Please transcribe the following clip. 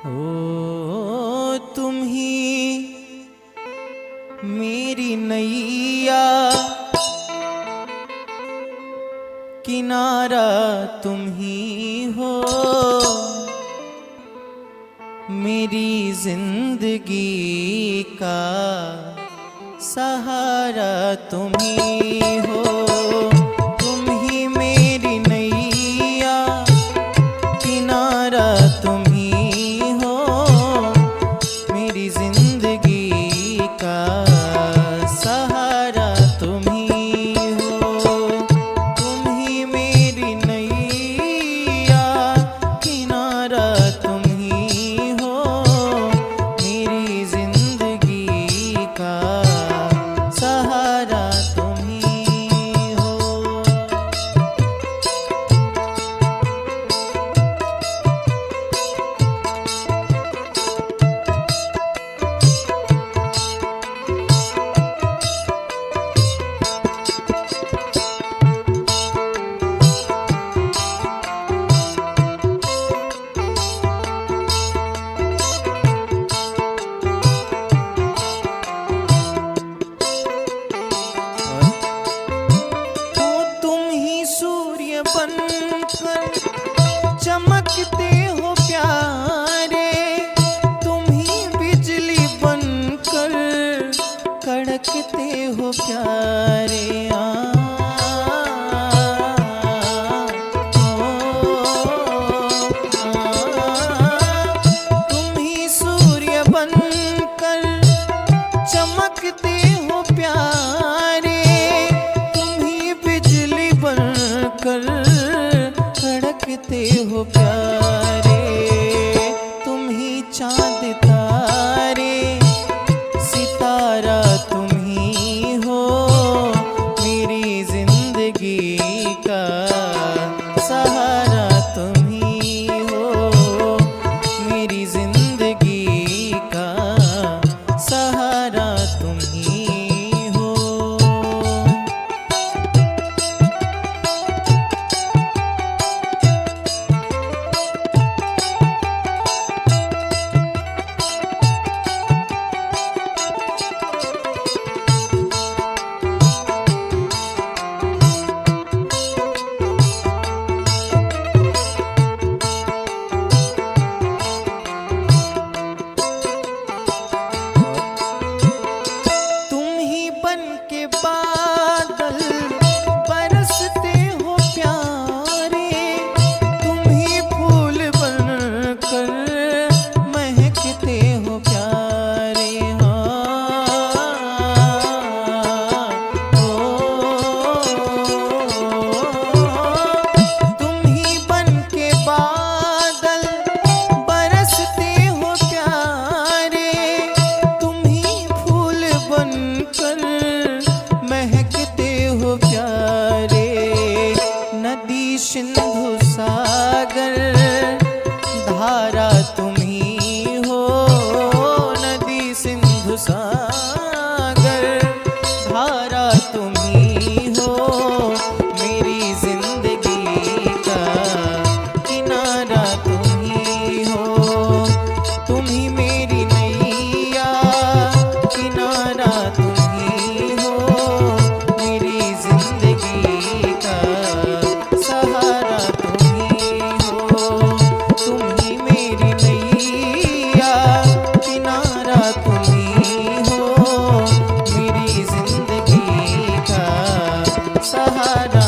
ओ तुम ही मेरी नैया, किनारा तुम ही हो, मेरी जिंदगी का सहारा तुम ही हो। तुम ही मेरी नैया, किनारा तुम ही हो, मेरी जिंदगी का सहारा तुम ही हो। तुम ही मेरी नैया, किनारा तुम ही हो, मेरी जिंदगी का सहारा तुम ही हो। बनकर चमकते हो प्यारे, तुम ही बिजली बनकर कड़कते हो प्यारे। तुम ही सूर्य बनकर चमकते हो प्यारे, तुम ही बिजली बनकर कड़कते हो प्यारे। तुम ही चांद तारे सितारा तुम ही हो, मेरी जिंदगी का सहारा तुम ही हो, मेरी जिंदगी का सहारा तुम ही हो। बादल बरसते हो प्यारे, तुम ही फूल बनकर महकते हो प्यारे। तुम ही बनके बादल बरसते हो प्यारे, तुम ही फूल बनकर महकते हो प्यारे। नदी सिंधु सागर धारा तुम ही हो, नदी सिंधु सागर धारा तुम ही हो, मेरी जिंदगी का किनारा तुम ही हो। तुम ही मेरी नैया, किनारा तुम ही हो, मेरी जिंदगी का सहारा तुम ही हो। तुम ही मेरी नैया, किनारा तुम ही हो, मेरी जिंदगी का सहारा